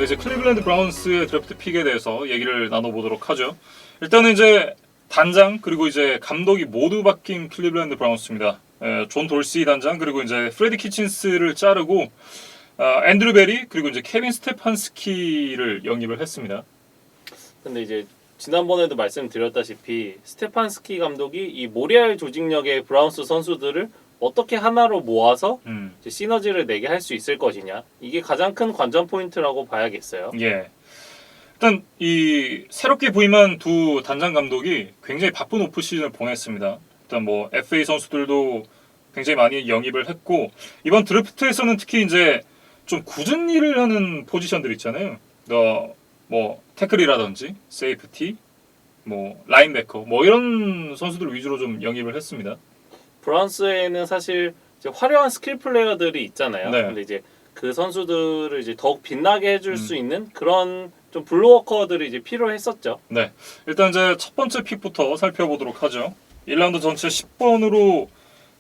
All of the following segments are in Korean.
네, 이제 클리블랜드 브라운스의 드래프트 픽에 대해서 얘기를 나눠보도록 하죠. 일단은 이제 단장 그리고 이제 감독이 모두 바뀐 클리블랜드 브라운스입니다. 존 돌시 단장 그리고 이제 프레디 키친스를 자르고 앤드류 베리 그리고 이제 케빈 스테판스키를 영입을 했습니다. 근데 이제 지난번에도 말씀드렸다시피 스테판스키 감독이 이 모리알 조직력의 브라운스 선수들을 어떻게 하나로 모아서 이제 시너지를 내게 할 수 있을 것이냐, 이게 가장 큰 관전 포인트라고 봐야겠어요. 예. 일단 이 새롭게 부임한 두 단장 감독이 굉장히 바쁜 오프 시즌을 보냈습니다. 일단 뭐 FA 선수들도 굉장히 많이 영입을 했고 이번 드래프트에서는 특히 이제 좀 굳은 일을 하는 포지션들 있잖아요. 뭐 태클이라든지 세이프티, 뭐 라인베커, 뭐 이런 선수들 위주로 좀 영입을 했습니다. 브라운스에는 사실 이제 화려한 스킬 플레이어들이 있잖아요. 네. 근데 이제 그 선수들을 이제 더욱 빛나게 해줄 수 있는 그런 좀 블루워커들이 이제 필요했었죠. 네. 일단 이제 첫 번째 픽부터 살펴보도록 하죠. 1라운드 전체 10번으로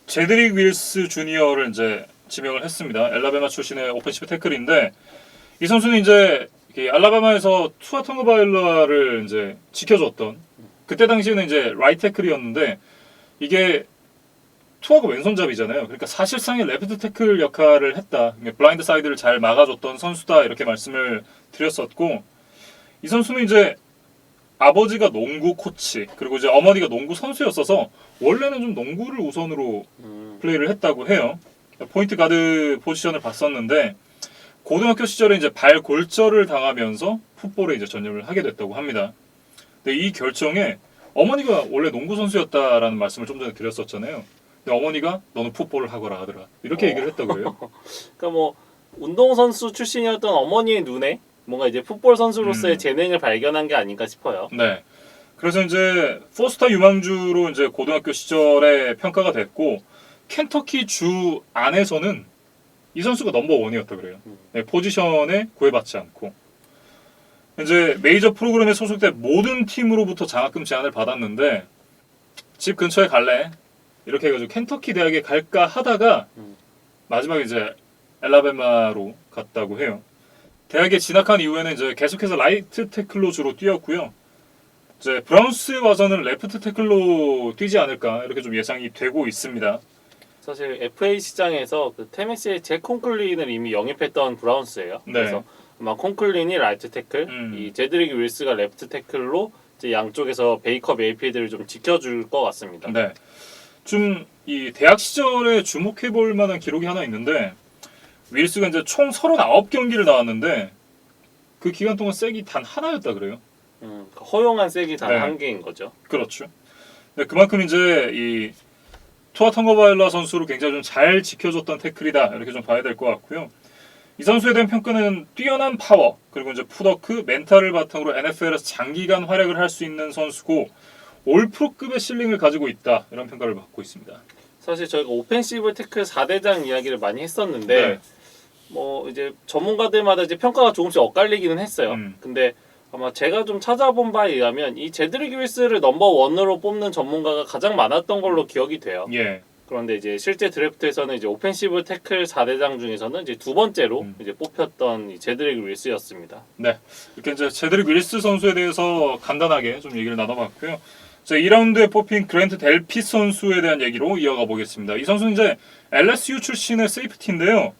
제드릭 윌스 주니어를 이제 지명을 했습니다. 엘라베마 출신의 오펜시브 태클인데 이 선수는 이제 알라바마에서 투아 텅거바일러를 이제 지켜줬던 그때 당시에는 이제 라이트 태클이었는데 이게 투아가 왼손잡이잖아요. 그러니까 사실상의 레프트 태클 역할을 했다. 블라인드 사이드를 잘 막아줬던 선수다 이렇게 말씀을 드렸었고 이 선수는 이제 아버지가 농구 코치 그리고 이제 어머니가 농구 선수였어서 원래는 좀 농구를 우선으로 플레이를 했다고 해요. 포인트 가드 포지션을 봤었는데 고등학교 시절에 이제 발 골절을 당하면서 풋볼에 이제 전념을 하게 됐다고 합니다. 근데 이 결정에 어머니가 원래 농구 선수였다라는 말씀을 좀 전에 드렸었잖아요. 근데 어머니가 너는 풋볼을 하거라 하더라. 이렇게 얘기를 했다고 해요. 그러니까 뭐 운동선수 출신이었던 어머니의 눈에 뭔가 이제 풋볼 선수로서의 재능을 발견한 게 아닌가 싶어요. 네. 그래서 이제 포스터 유망주로 이제 고등학교 시절에 평가가 됐고 켄터키 주 안에서는 이 선수가 넘버 원이었다 그래요. 네, 포지션에 구애받지 않고 이제 메이저 프로그램에 소속된 모든 팀으로부터 장학금 제안을 받았는데 집 근처에 갈래? 이렇게 해가지고 켄터키 대학에 갈까 하다가 마지막에 이제 엘라베마로 갔다고 해요. 대학에 진학한 이후에는 이제 계속해서 라이트 태클로 주로 뛰었고요. 이제 브라운스 와서는 레프트 태클로 뛰지 않을까 이렇게 좀 예상이 되고 있습니다. 사실 FA 시장에서 그 테네시의 잭 콘클린을 이미 영입했던 브라운스예요. 네. 그래서 아마 콘클린이 라이트 태클, 이 제드릭 윌스가 레프트 태클로 이제 양쪽에서 베이커 메이필드를 좀 지켜줄 것 같습니다. 네. 좀 이 대학 시절에 주목해 볼 만한 기록이 하나 있는데 윌스가 이제 총 39경기를 나왔는데 그 기간 동안 쐐기 단 하나였다 그래요. 허용한 쐐기 단 네. 한 개인 거죠. 그렇죠. 네, 그만큼 이제 이 투아 텅거바일러 선수를 굉장히 좀 잘 지켜줬던 태클이다 이렇게 좀 봐야 될 것 같고요. 이 선수에 대한 평가는 뛰어난 파워 그리고 이제 푸더크 멘탈을 바탕으로 NFL에서 장기간 활약을 할 수 있는 선수고 올 프로급의 실링을 가지고 있다 이런 평가를 받고 있습니다. 사실 저희가 오펜시브 태클 4대장 이야기를 많이 했었는데 네. 뭐 이제 전문가들마다 이제 평가가 조금씩 엇갈리기는 했어요. 근데 아마 제가 좀 찾아본 바에 의하면 이 제드릭 윌스를 넘버 원으로 뽑는 전문가가 가장 많았던 걸로 기억이 돼요. 예. 그런데 이제 실제 드래프트에서는 이제 오펜시브 태클 4대장 중에서는 이제 두 번째로 이제 뽑혔던 이 제드릭 윌스였습니다. 네. 이렇게 이제 제드릭 윌스 선수에 대해서 간단하게 좀 얘기를 나눠봤고요. 자, 2라운드에 뽑힌 그랜트 델피 선수에 대한 얘기로 이어가 보겠습니다. 이 선수는 이제 LSU 출신의 세이프티인데요.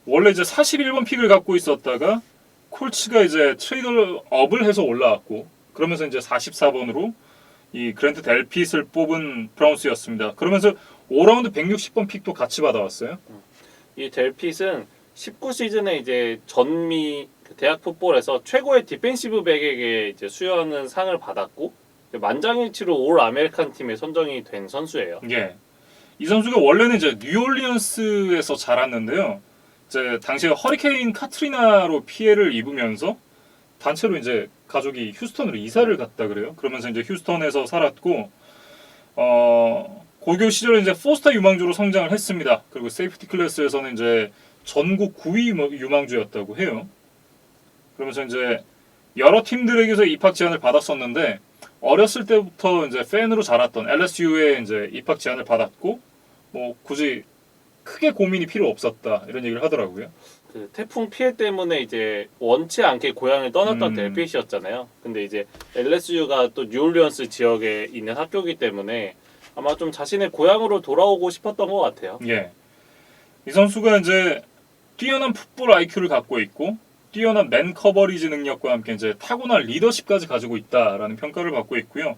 원래 이제 41번 픽을 갖고 있었다가 콜츠가 이제 트레이드업을 해서 올라왔고 그러면서 이제 44번으로 이 그랜트 델핏을 뽑은 브라운스였습니다. 그러면서 5라운드 160번 픽도 같이 받아왔어요. 이 델핏은 19시즌에 이제 전미 대학 풋볼에서 최고의 디펜시브 백에게 이제 수여하는 상을 받았고 만장일치로 올 아메리칸 팀에 선정이 된 선수예요. 예. 이 선수가 원래는 이제 뉴올리언스에서 자랐는데요. 이제 당시에 허리케인 카트리나로 피해를 입으면서 단체로 이제 가족이 휴스턴으로 이사를 갔다 그래요. 그러면서 이제 휴스턴에서 살았고 고교 시절에 이제 포스터 유망주로 성장을 했습니다. 그리고 세이프티 클래스에서는 이제 전국 9위 유망주였다고 해요. 그러면서 이제 여러 팀들에게서 입학 제안을 받았었는데 어렸을 때부터 이제 팬으로 자랐던 LSU에 이제 입학 제안을 받았고 뭐 굳이 크게 고민이 필요 없었다 이런 얘기를 하더라고요. 그 태풍 피해 때문에 이제 원치 않게 고향을 떠났던 음. 델핏이었잖아요. 근데 이제 LSU가 또 뉴올리언스 지역에 있는 학교이기 때문에 아마 좀 자신의 고향으로 돌아오고 싶었던 것 같아요. 예. 이 선수가 이제 뛰어난 풋볼 IQ를 갖고 있고 뛰어난 맨 커버리지 능력과 함께 이제 타고난 리더십까지 가지고 있다라는 평가를 받고 있고요.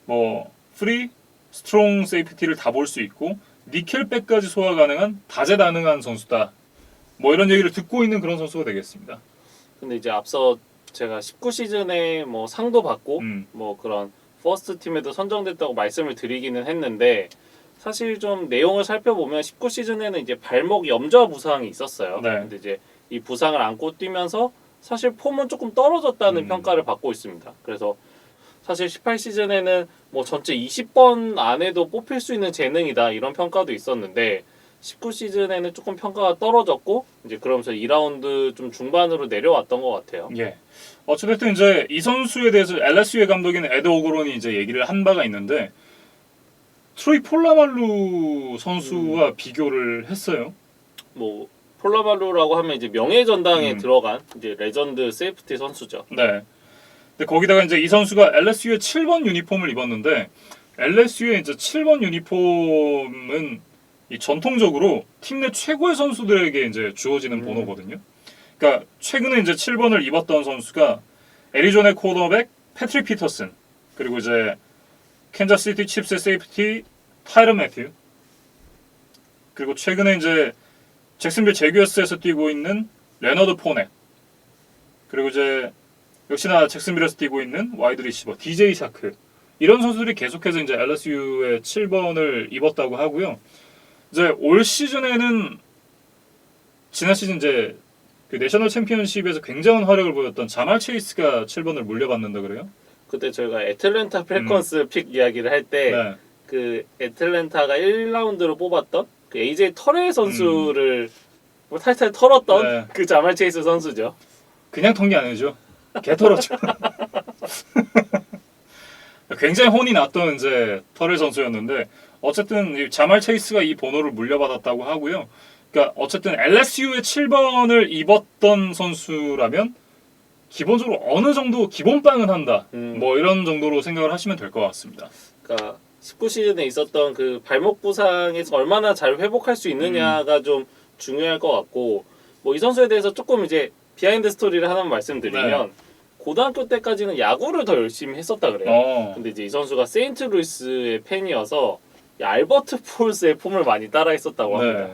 뭐 프리, 스트롱 세이프티를 다 볼 수 있고 니켈백까지 소화 가능한 다재다능한 선수다. 뭐 이런 얘기를 듣고 있는 그런 선수가 되겠습니다. 근데 이제 앞서 제가 19시즌에 뭐 상도 받고 음. 뭐 그런 퍼스트 팀에도 선정됐다고 말씀을 드리기는 했는데 사실 좀 내용을 살펴보면 19시즌에는 이제 발목 염좌 부상이 있었어요. 네. 근데 이제 이 부상을 안고 뛰면서 사실 폼은 조금 떨어졌다는 평가를 받고 있습니다. 그래서 사실 18시즌에는 뭐 전체 20번 안에도 뽑힐 수 있는 재능이다 이런 평가도 있었는데 19시즌에는 조금 평가가 떨어졌고 이제 그러면서 2라운드 좀 중반으로 내려왔던 것 같아요. 예. 어쨌든 이제 이 선수에 대해서 LSU의 감독인 에드 오그론이 이제 얘기를 한 바가 있는데 트로이 폴라말루 선수와 비교를 했어요. 뭐 폴라발루라고 하면 이제 명예 전당에 음. 들어간 이제 레전드 세이프티 선수죠. 네. 근데 거기다가 이제 이 선수가 LSU의 7번 유니폼을 입었는데 LSU의 이제 7번 유니폼은 이 전통적으로 팀 내 최고의 선수들에게 이제 주어지는 번호거든요. 그러니까 최근에 이제 7번을 입었던 선수가 애리조나 쿼터백 패트릭 피터슨 그리고 이제 캔자스시티 칩스의 세이프티 타이런 매튜 그리고 최근에 이제 잭슨빌 제규어스에서 뛰고 있는 레너드 포넷 그리고 이제 역시나 잭슨빌에서 뛰고 있는 와이드 리시버 DJ 샤크 이런 선수들이 계속해서 이제 LSU의 7번을 입었다고 하고요. 이제 올 시즌에는 지난 시즌 이제 그 내셔널 챔피언십에서 굉장한 활약을 보였던 자말 체이스가 7번을 물려받는다 그래요? 그때 저희가 애틀랜타 펠컨스 픽 이야기를 할 때 네. 그 애틀랜타가 1라운드로 뽑았던 그 AJ 터레 선수를 뭐 탈탈 털었던 네. 그 자말 체이스 선수죠. 그냥 턴 게 아니죠. 개털었죠. 굉장히 혼이 났던 이제 터렐 선수였는데 어쨌든 이 자말 체이스가 이 번호를 물려받았다고 하고요. 그러니까 어쨌든 LSU의 7번을 입었던 선수라면 기본적으로 어느 정도 기본빵은 한다. 뭐 이런 정도로 생각을 하시면 될 것 같습니다. 그러니까 19시즌에 있었던 그 발목 부상에서 얼마나 잘 회복할 수 있느냐가 좀 중요할 것 같고 뭐 이 선수에 대해서 조금 이제 비하인드 스토리를 하나만 말씀드리면 고등학교 때까지는 야구를 더 열심히 했었다 그래요. 근데 이제 이 선수가 세인트루이스의 팬이어서 이 알버트 폴스의 폼을 많이 따라했었다고 합니다.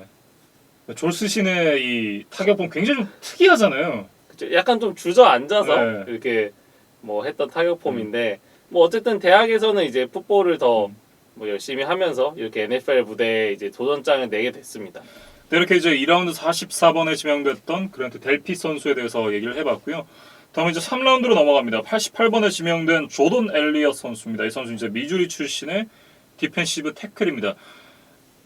졸스 신의 이 타격폼 굉장히 좀 특이하잖아요. 그쵸? 약간 좀 주저앉아서 네. 이렇게 뭐 했던 타격폼인데 뭐 어쨌든 대학에서는 이제 풋볼을 더 뭐 열심히 하면서 이렇게 NFL 무대에 이제 도전장을 내게 됐습니다. 네, 이렇게 이제 2라운드 44번에 지명됐던 그랜트 델핏 선수에 대해서 얘기를 해봤고요. 다음 이제 3라운드로 넘어갑니다. 88번에 지명된 조던 엘리엇 선수입니다. 이 선수 이제 미주리 출신의 디펜시브 태클입니다.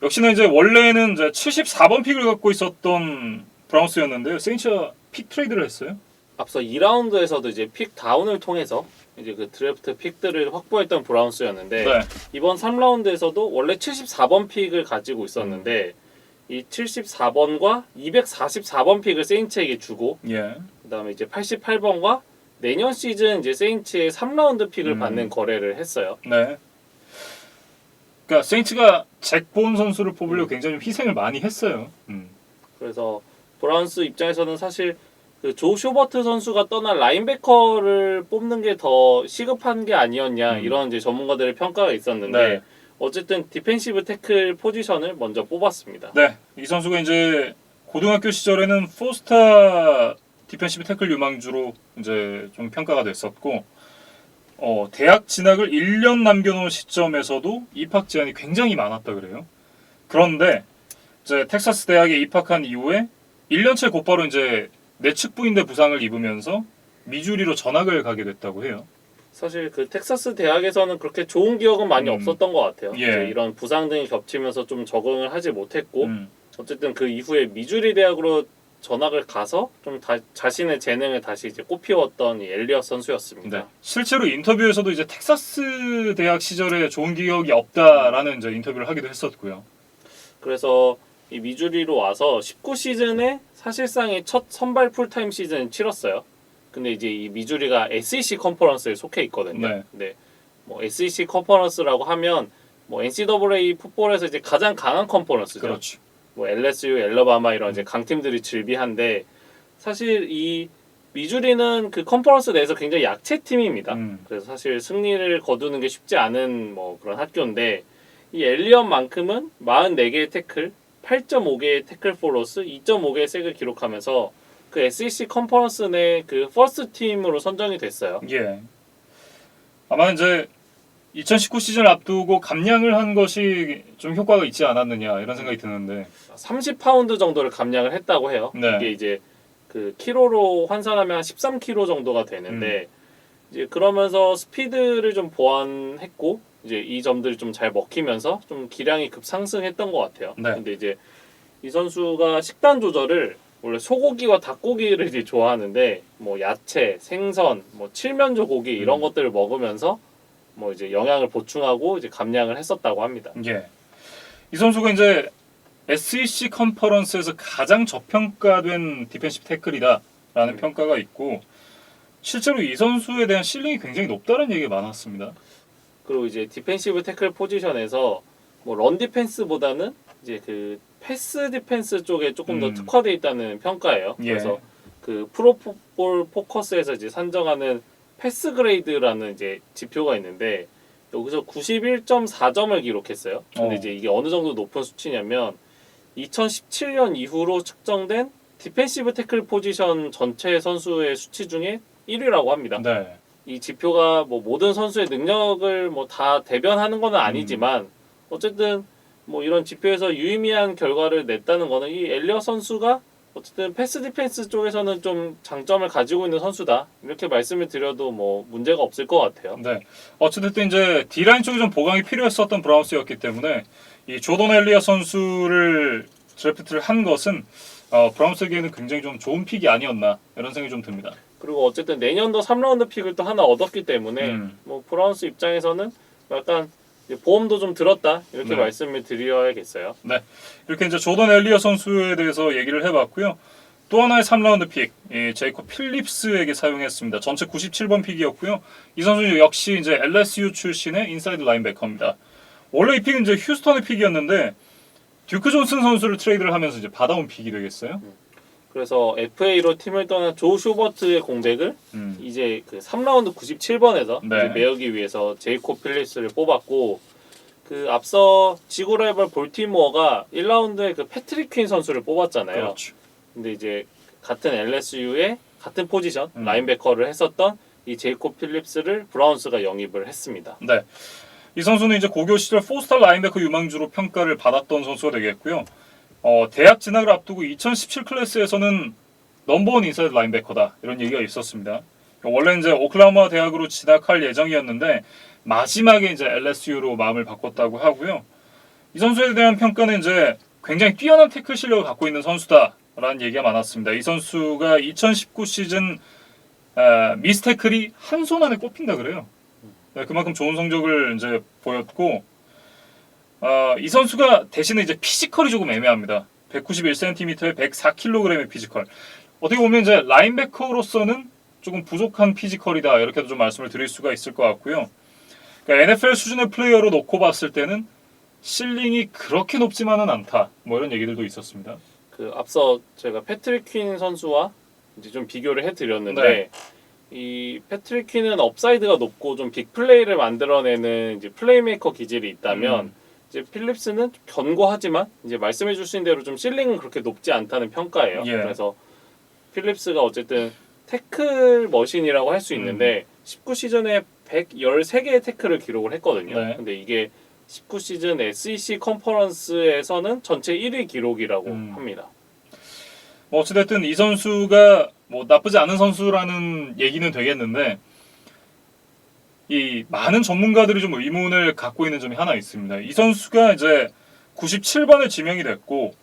역시나 이제 원래는 이제 74번 픽을 갖고 있었던 브라운스였는데요. 세인츠가 픽 트레이드를 했어요. 앞서 2라운드에서도 이제 픽 다운을 통해서 이제 그 드래프트 픽들을 확보했던 브라운스였는데 네. 이번 3라운드에서도 원래 74번 픽을 가지고 있었는데 이 74번과 244번 픽을 세인츠에게 주고 예. 그다음에 이제 88번과 내년 시즌 이제 세인츠의 3라운드 픽을 받는 거래를 했어요. 네. 그러니까 세인츠가 잭본 선수를 뽑으려고 굉장히 좀 희생을 많이 했어요. 그래서 브라운스 입장에서는 사실 그 조 쇼버트 선수가 떠난 라인베커를 뽑는 게 더 시급한 게 아니었냐 이런 이제 전문가들의 평가가 있었는데 네. 어쨌든 디펜시브 태클 포지션을 먼저 뽑았습니다. 네. 이 선수가 이제 고등학교 시절에는 포스타 디펜시브 태클 유망주로 이제 좀 평가가 됐었고 대학 진학을 1년 남겨놓은 시점에서도 입학 제한이 굉장히 많았다 그래요. 그런데 이제 텍사스 대학에 입학한 이후에 1년째 곧바로 이제 내측 부인대 부상을 입으면서 미주리로 전학을 가게 됐다고 해요. 사실 그 텍사스 대학에서는 그렇게 좋은 기억은 많이 없었던 것 같아요. 예. 이제 이런 부상 등이 겹치면서 좀 적응을 하지 못했고 어쨌든 그 이후에 미주리 대학으로 전학을 가서 좀 자신의 재능을 다시 이제 꽃피웠던 이 엘리엇 선수였습니다. 네. 실제로 인터뷰에서도 이제 텍사스 대학 시절에 좋은 기억이 없다라는 이제 인터뷰를 하기도 했었고요. 그래서 이 미주리로 와서 19시즌에 사실상의 첫 선발 풀타임 시즌을 치렀어요. 근데 이제 이 미주리가 SEC 컨퍼런스에 속해 있거든요. 네. 근데 뭐 SEC 컨퍼런스라고 하면 뭐 NCAA 풋볼에서 이제 가장 강한 컨퍼런스죠. 그렇죠. 뭐 LSU, 엘러바마 이런 이제 강팀들이 즐비한데 사실 이 미주리는 그 컨퍼런스 내에서 굉장히 약체 팀입니다. 그래서 사실 승리를 거두는 게 쉽지 않은 뭐 그런 학교인데 이 엘리엇만큼은 44개의 태클, 8.5개의 태클 포로스, 2.5개의 색을 기록하면서 그 SEC 컨퍼런스 내 그 퍼스트 팀으로 선정이 됐어요. 예. 아마 이제 2019 시즌을 앞두고 감량을 한 것이 좀 효과가 있지 않았느냐 이런 생각이 드는데 30파운드 정도를 감량을 했다고 해요. 네. 이게 이제 그 키로로 환산하면 한 13kg 정도가 되는데 이제 그러면서 스피드를 좀 보완했고 이제 이 점들이 좀 잘 먹히면서 좀 기량이 급상승했던 것 같아요. 네. 근데 이제 이 선수가 식단 조절을 원래 소고기와 닭고기를 이제 좋아하는데 뭐 야채, 생선, 뭐 칠면조 고기 이런 것들을 먹으면서 뭐 이제 영양을 보충하고 이제 감량을 했었다고 합니다. 예. 이 선수가 이제 SEC 컨퍼런스에서 가장 저평가된 디펜시브 태클이다라는 평가가 있고 실제로 이 선수에 대한 실링이 굉장히 높다는 얘기가 많았습니다. 그리고 이제 디펜시브 태클 포지션에서 뭐 런 디펜스보다는 이제 그 패스 디펜스 쪽에 조금 더 특화되어 있다는 평가예요. 예. 그래서 그 프로풋볼 포커스에서 이제 산정하는 패스 그레이드라는 이제 지표가 있는데 여기서 91.4점을 기록했어요. 근데 이제 이게 어느 정도 높은 수치냐면 2017년 이후로 측정된 디펜시브 태클 포지션 전체 선수의 수치 중에 1위라고 합니다. 네. 이 지표가 뭐 모든 선수의 능력을 뭐 다 대변하는 건 아니지만 어쨌든 뭐 이런 지표에서 유의미한 결과를 냈다는 거는 이 엘리엇 선수가 어쨌든 패스 디펜스 쪽에서는 좀 장점을 가지고 있는 선수다 이렇게 말씀을 드려도 뭐 문제가 없을 것 같아요. 네. 어쨌든 이제 D라인 쪽에 좀 보강이 필요했었던 브라운스였기 때문에 이 조던 엘리엇 선수를 드래프트를 한 것은 브라운스에게는 굉장히 좀 좋은 픽이 아니었나 이런 생각이 좀 듭니다. 그리고 어쨌든 내년도 3라운드 픽을 또 하나 얻었기 때문에 뭐 브라운스 입장에서는 약간 보험도 좀 들었다 이렇게 네. 말씀을 드려야겠어요. 네. 이렇게 이제 조던 엘리엇 선수에 대해서 얘기를 해봤고요. 또 하나의 3라운드 픽, 이 제이콥 필립스에게 사용했습니다. 전체 97번 픽이었고요. 이 선수 역시 이제 LSU 출신의 인사이드 라인베커입니다. 원래 이 픽은 이제 휴스턴의 픽이었는데 듀크 존슨 선수를 트레이드를 하면서 이제 받아온 픽이 되겠어요. 그래서 FA로 팀을 떠난 조 슈버트의 공백을 이제 그 3라운드 97번에서 네. 이제 메우기 위해서 제이콥 필립스를 뽑았고 그 앞서 지구 라이벌 볼티모어가 1라운드에 그 패트릭 퀸 선수를 뽑았잖아요. 그렇죠. 근데 이제 같은 LSU의 같은 포지션 라인베커를 했었던 이 제이콥 필립스를 브라운스가 영입을 했습니다. 네. 이 선수는 이제 고교 시절 4스타 라인베커 유망주로 평가를 받았던 선수가 되겠고요. 대학 진학을 앞두고 2017 클래스에서는 넘버원 인사이드 라인베커다 이런 얘기가 있었습니다. 원래 이제 오클라호마 대학으로 진학할 예정이었는데 마지막에 이제 LSU로 마음을 바꿨다고 하고요. 이 선수에 대한 평가는 이제 굉장히 뛰어난 태클 실력을 갖고 있는 선수다라는 얘기가 많았습니다. 이 선수가 2019 시즌 미스 태클이 한 손 안에 꼽힌다 그래요. 네, 그만큼 좋은 성적을 이제 보였고 이 선수가 대신에 이제 피지컬이 조금 애매합니다. 191cm에 104kg의 피지컬. 어떻게 보면 이제 라인베커로서는 조금 부족한 피지컬이다 이렇게도 좀 말씀을 드릴 수가 있을 것 같고요. 그러니까 NFL 수준의 플레이어로 놓고 봤을 때는 실링이 그렇게 높지만은 않다. 뭐 이런 얘기들도 있었습니다. 그 앞서 제가 패트릭 퀸 선수와 이제 좀 비교를 해드렸는데 네. 이 패트릭 퀸은 업사이드가 높고 좀 빅플레이를 만들어내는 이제 플레이메이커 기질이 있다면 이제 필립스는 좀 견고하지만 이제 말씀해줄 수 있는 대로 좀 실링은 그렇게 높지 않다는 평가예요. 예. 그래서 필립스가 어쨌든 태클 머신이라고 할 수 있는데 19 시즌에 113개의 태클을 기록을 했거든요. 네. 근데 이게 19 시즌 SEC 컨퍼런스에서는 전체 1위 기록이라고 합니다. 뭐 어찌됐든 이 선수가 뭐 나쁘지 않은 선수라는 얘기는 되겠는데 이 많은 전문가들이 좀 의문을 갖고 있는 점이 하나 있습니다. 이 선수가 이제 97번에 지명이 됐고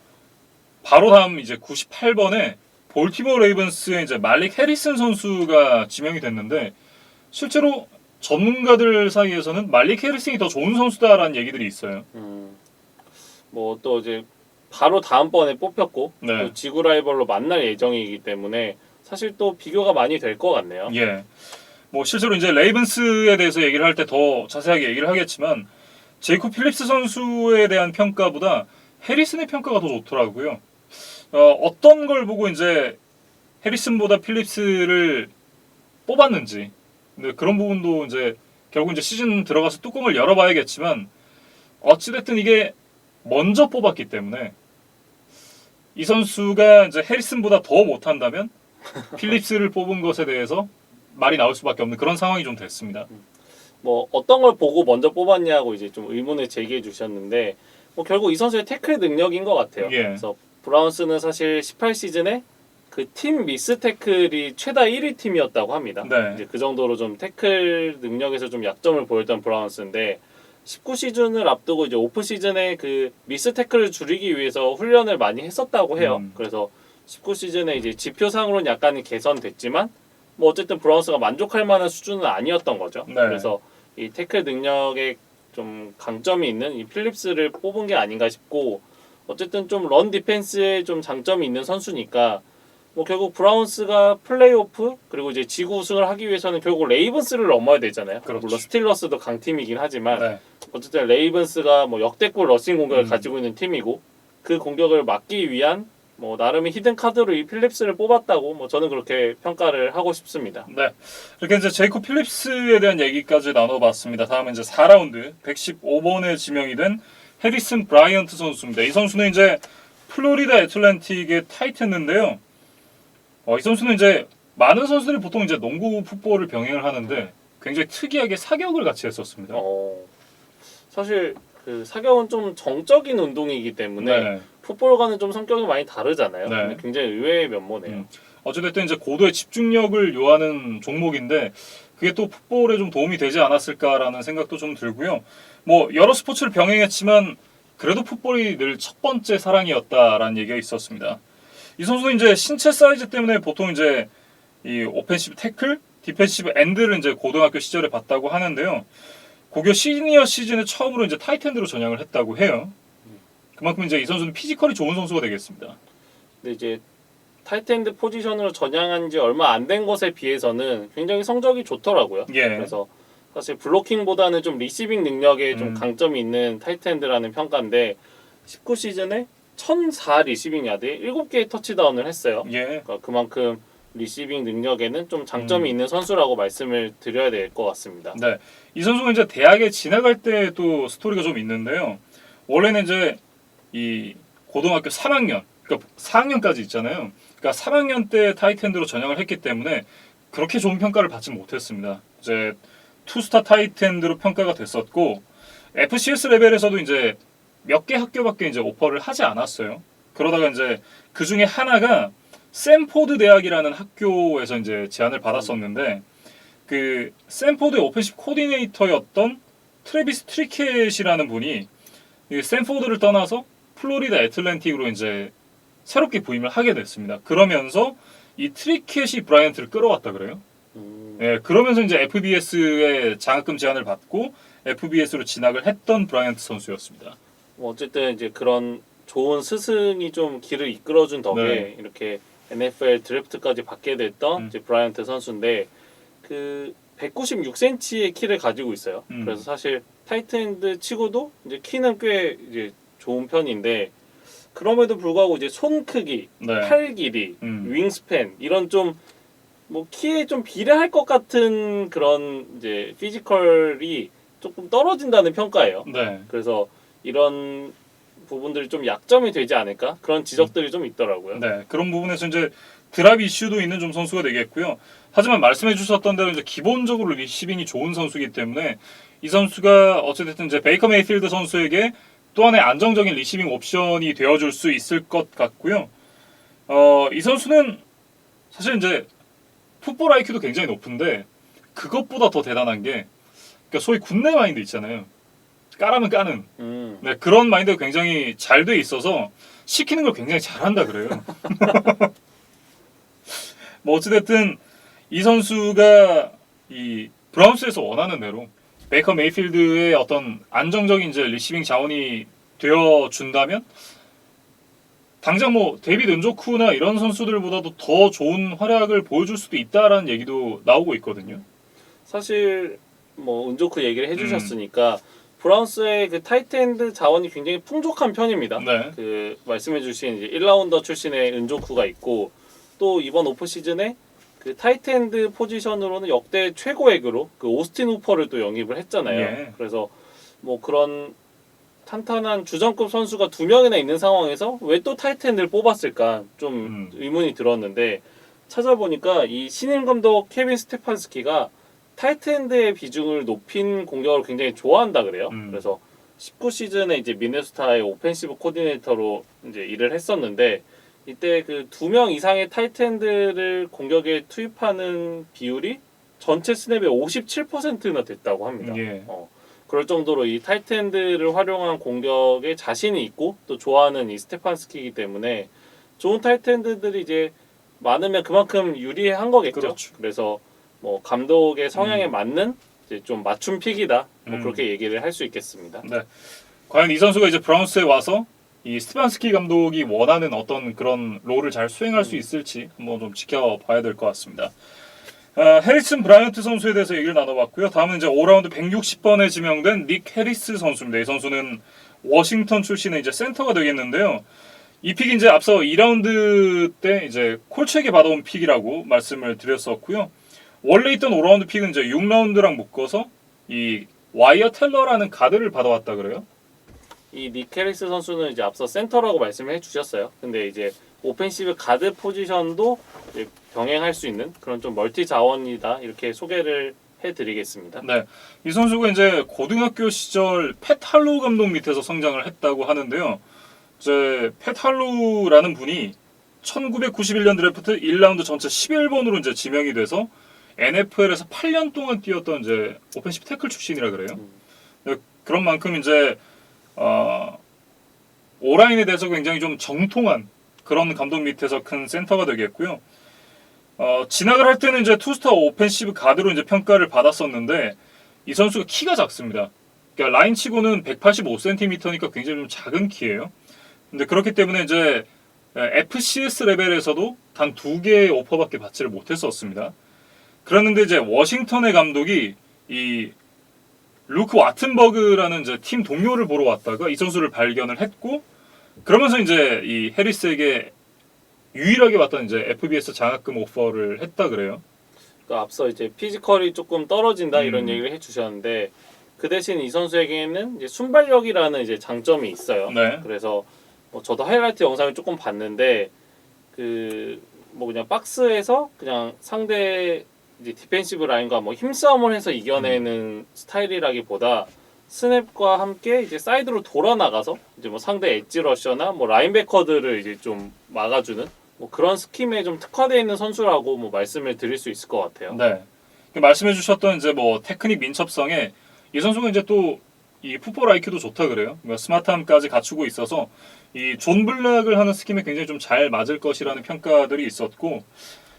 바로 다음 이제 98번에 볼티모어 레이븐스의 이제 말릭 해리슨 선수가 지명이 됐는데 실제로 전문가들 사이에서는 말릭 해리슨이 더 좋은 선수다라는 얘기들이 있어요. 뭐 또 이제 바로 다음번에 뽑혔고 네. 또 지구 라이벌로 만날 예정이기 때문에 사실 또 비교가 많이 될 것 같네요. 예. 뭐 실제로 이제 레이븐스에 대해서 얘기를 할 때 더 자세하게 얘기를 하겠지만 제이콥 필립스 선수에 대한 평가보다 해리슨의 평가가 더 좋더라고요. 어떤 걸 보고 이제 해리슨보다 필립스를 뽑았는지, 근데 그런 부분도 이제 결국 이제 시즌 들어가서 뚜껑을 열어봐야겠지만 어찌됐든 이게 먼저 뽑았기 때문에 이 선수가 이제 해리슨보다 더 못한다면 필립스를 뽑은 것에 대해서 말이 나올 수밖에 없는 그런 상황이 좀 됐습니다. 뭐 어떤 걸 보고 먼저 뽑았냐고 이제 좀 의문을 제기해 주셨는데 뭐 결국 이 선수의 태클 능력인 것 같아요. 예. 그래서 브라운스는 사실 18시즌에 그 팀 미스 태클이 최다 1위 팀이었다고 합니다. 네. 이제 그 정도로 좀 태클 능력에서 좀 약점을 보였던 브라운스인데 19시즌을 앞두고 이제 오프 시즌에 그 미스 태클을 줄이기 위해서 훈련을 많이 했었다고 해요. 그래서 19시즌에 이제 지표상으로는 약간 개선됐지만 뭐 어쨌든 브라운스가 만족할 만한 수준은 아니었던 거죠. 네. 그래서 이 태클 능력에 좀 강점이 있는 이 필립스를 뽑은 게 아닌가 싶고 어쨌든 좀 런 디펜스에 좀 장점이 있는 선수니까 뭐 결국 브라운스가 플레이오프 그리고 이제 지구 우승을 하기 위해서는 결국 레이븐스를 넘어야 되잖아요. 그렇죠. 물론 스틸러스도 강팀이긴 하지만 네. 어쨌든 레이븐스가 뭐 역대급 러싱 공격을 가지고 있는 팀이고 그 공격을 막기 위한 뭐 나름의 히든 카드로 이 필립스를 뽑았다고 뭐 저는 그렇게 평가를 하고 싶습니다. 네. 이렇게 이제 제이콥 필립스에 대한 얘기까지 나눠봤습니다. 다음은 이제 4라운드 115번에 지명이 된 해리슨 브라이언트 선수입니다. 이 선수는 이제 플로리다 애틀랜틱의 타이트했는데요. 이 선수는 이제 많은 선수들이 보통 이제 농구 풋볼을 병행을 하는데 굉장히 특이하게 사격을 같이 했었습니다. 사실 그 사격은 좀 정적인 운동이기 때문에 네. 풋볼과는 좀 성격이 많이 다르잖아요. 네. 근데 굉장히 의외의 면모네요. 어쨌든 이제 고도의 집중력을 요하는 종목인데 그게 또 풋볼에 좀 도움이 되지 않았을까라는 생각도 좀 들고요. 뭐 여러 스포츠를 병행했지만 그래도 풋볼이 늘 첫 번째 사랑이었다라는 얘기가 있었습니다. 이 선수는 이제 신체 사이즈 때문에 보통 이제 이 오펜시브 태클, 디펜시브 엔드를 이제 고등학교 시절에 봤다고 하는데요. 고교 시니어 시즌에 처음으로 이제 타이트엔드로 전향을 했다고 해요. 그만큼 이제 이 선수는 피지컬이 좋은 선수가 되겠습니다. 근데 이제 타이트엔드 포지션으로 전향한 지 얼마 안 된 것에 비해서는 굉장히 성적이 좋더라고요. 예. 그래서 사실 블로킹보다는 좀 리시빙 능력에 좀 강점이 있는 타이트엔드라는 평가인데 19시즌에 1004 리시빙 야드에 7개의 터치다운을 했어요. 예. 그러니까 그만큼 리시빙 능력에는 좀 장점이 있는 선수라고 말씀을 드려야 될 것 같습니다. 네. 이 선수가 이제 대학에 지나갈 때 또 스토리가 좀 있는데요. 원래는 이제 이 고등학교 3학년, 그러니까 4학년까지 있잖아요. 그러니까 3학년 때 타이트엔드로 전향을 했기 때문에 그렇게 좋은 평가를 받지 못했습니다. 이제 투스타 타이트엔드로 평가가 됐었고 FCS 레벨에서도 이제 몇 개 학교밖에 이제 오퍼를 하지 않았어요. 그러다가 이제 그 중에 하나가 샌포드 대학이라는 학교에서 이제 제안을 받았었는데 그 샌포드의 오펜시브 코디네이터였던 트래비스 트리켓이라는 분이 이 샌포드를 떠나서 플로리다 애틀랜틱으로 이제 새롭게 부임을 하게 됐습니다. 그러면서 이 트리켓이 브라이언트를 끌어왔다 그래요. 예, 그러면서 이제 FBS의 장학금 제안을 받고 FBS로 진학을 했던 브라이언트 선수였습니다. 뭐 어쨌든 이제 그런 좋은 스승이 좀 길을 이끌어준 덕에 네. 이렇게 NFL 드래프트까지 받게 됐던 이제 브라이언트 선수인데 그 196cm의 키를 가지고 있어요. 그래서 사실 타이트엔드 치고도 이제 키는 꽤 이제 좋은 편인데 그럼에도 불구하고 이제 손 크기, 네. 팔 길이, 윙스팬 이런 좀 뭐 키에 좀 비례할 것 같은 그런 이제 피지컬이 조금 떨어진다는 평가예요. 네. 그래서 이런 부분들이 좀 약점이 되지 않을까 그런 지적들이 좀 있더라고요. 네, 그런 부분에서 이제 드랍 이슈도 있는 좀 선수가 되겠고요. 하지만 말씀해 주셨던 대로 이제 기본적으로 리시빙이 좋은 선수이기 때문에 이 선수가 어쨌든 이제 베이커 메이필드 선수에게 또 하나의 안정적인 리시빙 옵션이 되어줄 수 있을 것 같고요. 이 선수는 사실 이제 풋볼 IQ도 굉장히 높은데 그것보다 더 대단한 게 그러니까 소위 군내 마인드 있잖아요. 까라면 까는 네, 그런 마인드가 굉장히 잘 돼 있어서 시키는 걸 굉장히 잘한다 그래요. 뭐 어찌됐든 이 선수가 이 브라운스에서 원하는 대로 베이커 메이필드의 어떤 안정적인 이제 리시빙 자원이 되어 준다면 이 선수가 이 드래프트에서 좀 더 좋은 선수가 될 수 있을 것 같습니다. 네. 뭐 당장 뭐 데이비드 은조쿠나 이런 선수들보다도 더 좋은 활약을 보여줄 수도 있다라는 얘기도 나오고 있거든요. 사실 뭐 은조크 얘기를 해주셨으니까 브라운스의 그 타이트엔드 자원이 굉장히 풍족한 편입니다. 네. 그 말씀해주신 이제 1라운더 출신의 은조쿠가 있고 또 이번 오프 시즌에 그 타이트엔드 포지션으로는 역대 최고액으로 그 오스틴 후퍼를 또 영입을 했잖아요. 예. 그래서 뭐 그런 탄탄한 주전급 선수가 2명이나 있는 상황에서 왜 또 타이트엔드를 뽑았을까 좀 의문이 들었는데 찾아보니까 이 신임 감독 케빈 스테판스키가 타이트엔드의 비중을 높인 공격을 굉장히 좋아한다 그래요. 그래서 19시즌에 이제 미네소타의 오펜시브 코디네이터로 이제 일을 했었는데 이때 그 2명 이상의 타이트엔드를 공격에 투입하는 비율이 전체 스냅의 57%나 됐다고 합니다. 예. 그럴 정도로 이 타이트엔드를 활용한 공격에 자신이 있고 또 좋아하는 이 스테판스키이기 때문에 좋은 타이트엔드들이 이제 많으면 그만큼 유리한 거겠죠. 그렇죠. 그래서 뭐 감독의 성향에 맞는 이제 좀 맞춤 픽이다. 뭐 그렇게 얘기를 할 수 있겠습니다. 네. 과연 이 선수가 이제 브라운스에 와서 이 스테판스키 감독이 원하는 어떤 그런 롤을 잘 수행할 수 있을지 한번 좀 지켜봐야 될 것 같습니다. 해리슨 브라이언트 선수에 대해서 얘기를 나눠봤고요. 다음은 이제 5라운드 160번에 지명된 닉 해리스 선수입니다. 이 선수는 워싱턴 출신의 이제 센터가 되겠는데요. 이 픽이 이제 앞서 2라운드 때 이제 콜츠에게 받아온 픽이라고 말씀을 드렸었고요. 원래 있던 5라운드 픽은 이제 6라운드랑 묶어서 이 와이어 텔러라는 가드를 받아왔다 그래요. 이 닉 해리스 선수는 이제 앞서 센터라고 말씀을 해주셨어요. 근데 이제 오펜시브 가드 포지션도 이제 병행할 수 있는 그런 좀 멀티 자원이다 이렇게 소개를 해드리겠습니다. 네, 이 선수가 이제 고등학교 시절 팻 할로우 감독 밑에서 성장을 했다고 하는데요. 이제 팻 할로우라는 분이 1991년 드래프트 1라운드 전체 11번으로 이제 지명이 돼서 NFL에서 8년 동안 뛰었던 이제 오펜시브 태클 출신이라 그래요. 네, 그런 만큼 이제 오라인에 대해서 굉장히 좀 정통한 그런 감독 밑에서 큰 센터가 되겠고요. 진학을 할 때는 이제 투스타 오펜시브 가드로 이제 평가를 받았었는데 이 선수가 키가 작습니다. 그러니까 라인 치고는 185cm니까 굉장히 좀 작은 키예요. 근데 그렇기 때문에 이제 FCS 레벨에서도 단 2개의 오퍼밖에 받지를 못했었습니다. 그랬는데 이제 워싱턴의 감독이 이 루크 와튼버그라는 이제 팀 동료를 보러 왔다가 이 선수를 발견을 했고 그러면서 이제 이 해리스에게 유일하게 왔던 이제 FBS 장학금 오퍼를 했다 그래요. 그러니까 앞서 이제 피지컬이 조금 떨어진다 이런 얘기를 해주셨는데 그 대신 이 선수에게는 이제 순발력이라는 이제 장점이 있어요. 네. 그래서 저도 하이라이트 영상을 조금 봤는데 그 뭐 그냥 박스에서 그냥 상대 이제 디펜시브 라인과 뭐 힘싸움을 해서 이겨내는 스타일이라기보다 스냅과 함께 이제 사이드로 돌아 나가서 이제 뭐 상대 엣지 러셔나 뭐 라인베커들을 이제 좀 막아주는 뭐 그런 스킴에 좀 특화되어 있는 선수라고 뭐 말씀을 드릴 수 있을 것 같아요. 네. 말씀해주셨던 이제 뭐 테크닉 민첩성에 이 선수가 이제 또 이 풋볼 IQ도 좋다 그래요. 그러니까 스마트함까지 갖추고 있어서 이 존 블락을 하는 스킴에 굉장히 좀 잘 맞을 것이라는 평가들이 있었고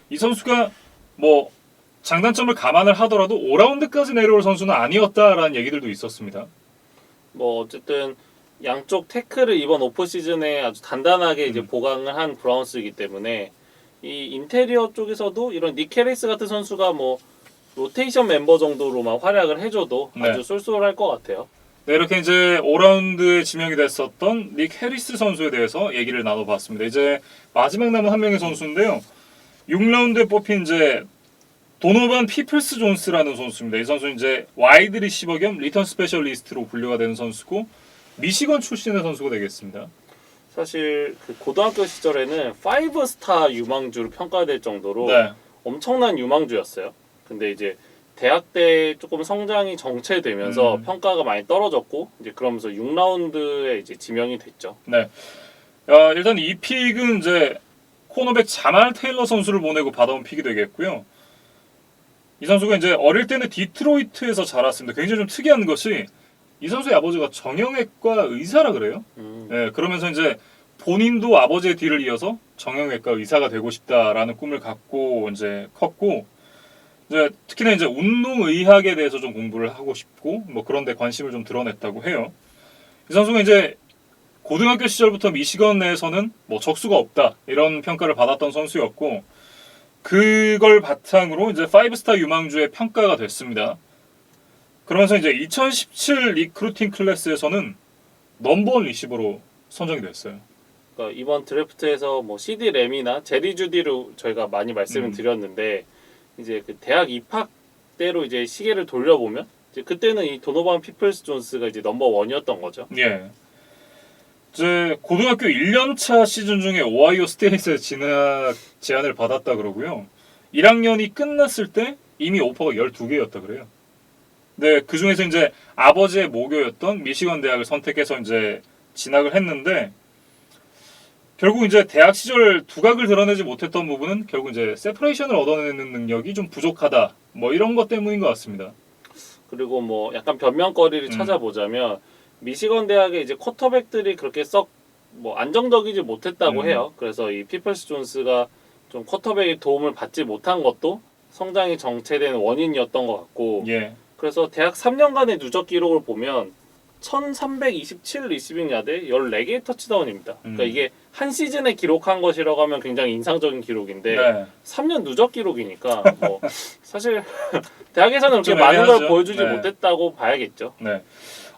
이 선수가 뭐 장단점을 감안을 하더라도 5라운드까지 내려올 선수는 아니었다라는 얘기들도 있었습니다. 뭐 어쨌든 양쪽 태클을 이번 오프 시즌에 아주 단단하게 이제 보강을 한 브라운스이기 때문에 이 인테리어 쪽에서도 이런 닉 해리스 같은 선수가 뭐 로테이션 멤버 정도로만 활약을 해줘도 아주 쏠쏠할 것 같아요. 네, 이렇게 이제 5라운드에 지명이 됐었던 닉 해리스 선수에 대해서 얘기를 나눠봤습니다. 이제 마지막 남은 한 명의 선수인데요. 6라운드에 뽑힌 이제 도노반 피플스 존스라는 선수입니다. 이 선수는 이제 와이드 리시버 겸 리턴 스페셜리스트로 분류가 되는 선수고 미시건 출신의 선수가 되겠습니다. 사실 그 고등학교 시절에는 5스타 유망주로 평가될 정도로 네. 엄청난 유망주였어요. 근데 이제 대학 때 조금 성장이 정체되면서 평가가 많이 떨어졌고 이제 그러면서 6라운드에 이제 지명이 됐죠. 네. 일단 이 픽은 이제 코너백 자말 테일러 선수를 보내고 받아온 픽이 되겠고요. 이 선수가 이제 어릴 때는 디트로이트에서 자랐습니다. 굉장히 좀 특이한 것이 이 선수의 아버지가 정형외과 의사라 그래요. 네, 그러면서 이제 본인도 아버지의 뒤를 이어서 정형외과 의사가 되고 싶다라는 꿈을 갖고 이제 컸고 이제 특히나 이제 운동의학에 대해서 좀 공부를 하고 싶고 뭐 그런 데 관심을 좀 드러냈다고 해요. 이 선수가 이제 고등학교 시절부터 미시건 내에서는 뭐 적수가 없다 이런 평가를 받았던 선수였고 그걸 바탕으로 이제 5스타 유망주의 평가가 됐습니다. 그러면서 이제 2017 리크루팅 클래스에서는 넘버원 리시버로 선정이 됐어요. 그러니까 이번 드래프트에서 뭐 CD 램이나 제리 주디로 저희가 많이 말씀을 드렸는데 이제 그 대학 입학 때로 이제 시계를 돌려보면 이제 그때는 이 도노반 피플스 존스가 이제 넘버 원이었던 거죠. 예. 이제 고등학교 1년차 시즌 중에 오하이오 스테이트에 진학 제안을 받았다 그러고요. 1학년이 끝났을 때 이미 오퍼가 12개였다 그래요. 네, 그 중에서 이제 아버지의 모교였던 미시건 대학을 선택해서 이제 진학을 했는데 결국 이제 대학 시절 두각을 드러내지 못했던 부분은 결국 이제 세퍼레이션을 얻어내는 능력이 좀 부족하다. 뭐 이런 것 때문인 것 같습니다. 그리고 뭐 약간 변명거리를 찾아보자면 미시건 대학의 이제 쿼터백들이 그렇게 썩 뭐 안정적이지 못했다고 해요. 그래서 이 피플스 존스가 좀 쿼터백의 도움을 받지 못한 것도 성장이 정체된 원인이었던 것 같고 예. 그래서 대학 3년간의 누적 기록을 보면 1327 리시빙 야드 14개의 터치다운입니다. 그러니까 이게 한 시즌에 기록한 것이라고 하면 굉장히 인상적인 기록인데 네. 3년 누적 기록이니까 뭐 사실 대학에서는 그렇게 좀 많은 걸 애매하죠. 보여주지 네. 못했다고 봐야겠죠. 네.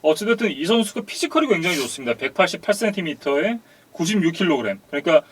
어찌됐든 이 선수가 피지컬이 굉장히 좋습니다. 188cm에 96kg. 그러니까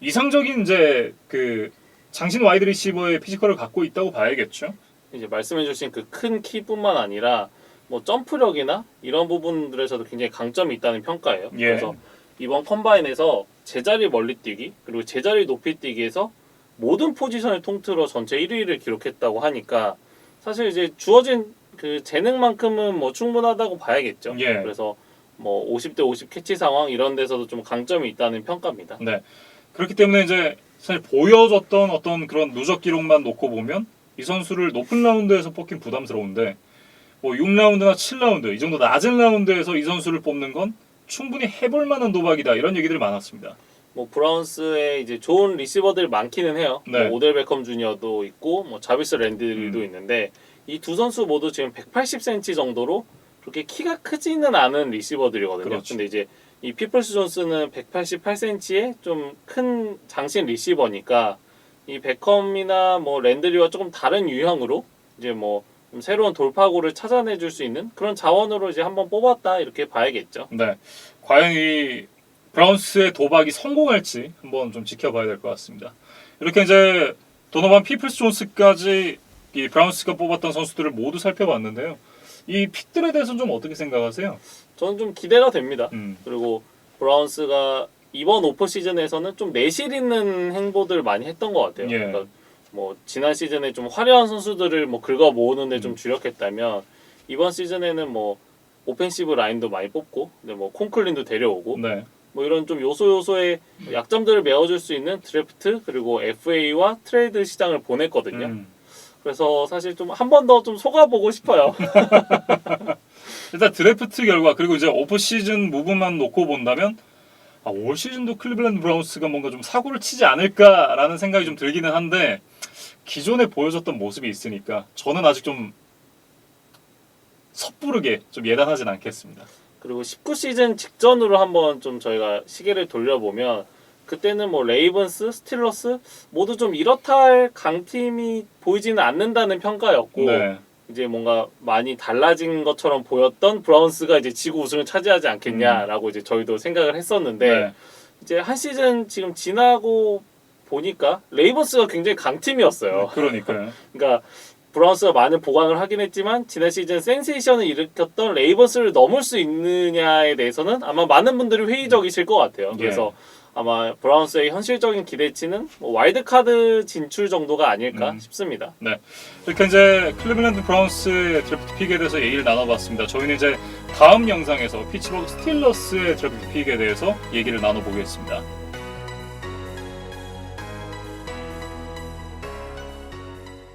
이상적인 이제 그 장신 와이드 리시버의 피지컬을 갖고 있다고 봐야겠죠. 이제 말씀해주신 그 큰 키뿐만 아니라 뭐 점프력이나 이런 부분들에서도 굉장히 강점이 있다는 평가예요. 예. 그래서 이번 컴바인에서 제자리 멀리 뛰기 그리고 제자리 높이 뛰기에서 모든 포지션을 통틀어 전체 1위를 기록했다고 하니까 사실 이제 주어진 그 재능만큼은 뭐 충분하다고 봐야겠죠. 예. 그래서 뭐 50대 50 캐치 상황 이런 데서도 좀 강점이 있다는 평가입니다. 네. 그렇기 때문에 이제 사실 보여줬던 어떤 그런 누적 기록만 놓고 보면 이 선수를 높은 라운드에서 뽑긴 부담스러운데 뭐 6라운드나 7라운드 이 정도 낮은 라운드에서 이 선수를 뽑는 건 충분히 해볼 만한 도박이다 이런 얘기들이 많았습니다. 뭐 브라운스에 이제 좋은 리시버들이 많기는 해요. 네. 뭐 오델 베컴 주니어도 있고 뭐 자비스 랜들도 있는데 이 두 선수 모두 지금 180cm 정도로 그렇게 키가 크지는 않은 리시버들이거든요. 그렇죠. 근데 이제 이 피플스 존스는 188cm의 좀 큰 장신 리시버니까 이 베컴이나 뭐 랜드리와 조금 다른 유형으로 이제 뭐 좀 새로운 돌파구를 찾아내줄 수 있는 그런 자원으로 이제 한번 뽑았다 이렇게 봐야겠죠. 네. 과연 이 브라운스의 도박이 성공할지 한번 좀 지켜봐야 될 것 같습니다. 이렇게 이제 도노반 피플스 존스까지 이 브라운스가 뽑았던 선수들을 모두 살펴봤는데요. 이 픽들에 대해서는 좀 어떻게 생각하세요? 저는 좀 기대가 됩니다. 음. 그리고 브라운스가 이번 오프 시즌에서는 좀 내실 있는 행보들을 많이 했던 것 같아요. 예. 그러니까 뭐 지난 시즌에 좀 화려한 선수들을 뭐 긁어 모으는데 좀 주력했다면 이번 시즌에는 뭐 오펜시브 라인도 많이 뽑고, 근데 뭐 콩클린도 데려오고, 네. 뭐 이런 좀 요소의 약점들을 메워줄 수 있는 드래프트 그리고 FA와 트레이드 시장을 보냈거든요. 그래서 사실 좀 한 번 더 좀 속아보고 싶어요. 일단 드래프트 결과 그리고 이제 오프 시즌 무브만 놓고 본다면 올 시즌도 클리블랜드 브라운스가 뭔가 좀 사고를 치지 않을까라는 생각이 좀 들기는 한데 기존에 보여줬던 모습이 있으니까 저는 아직 좀 섣부르게 좀 예단하진 않겠습니다. 그리고 19시즌 직전으로 한번 좀 저희가 시계를 돌려보면 그때는 뭐 레이븐스, 스틸러스 모두 좀 이렇다 할 강팀이 보이지는 않는다는 평가였고 네. 이제 뭔가 많이 달라진 것처럼 보였던 브라운스가 이제 지구 우승을 차지하지 않겠냐라고 이제 저희도 생각을 했었는데 네. 이제 한 시즌 지금 지나고 보니까 레이븐스가 굉장히 강팀이었어요. 그러니까요. 그러니까 브라운스가 많은 보강을 하긴 했지만 지난 시즌 센세이션을 일으켰던 레이븐스를 넘을 수 있느냐에 대해서는 아마 많은 분들이 회의적이실 것 같아요. 그래서 아마 브라운스의 현실적인 기대치는 뭐 와일드카드 진출 정도가 아닐까 싶습니다. 네. 이렇게 이제 클리블랜드 브라운스의 드래프트 픽에 대해서 얘기를 나눠봤습니다. 저희는 이제 다음 영상에서 피츠버그 스틸러스의 드래프트 픽에 대해서 얘기를 나눠보겠습니다.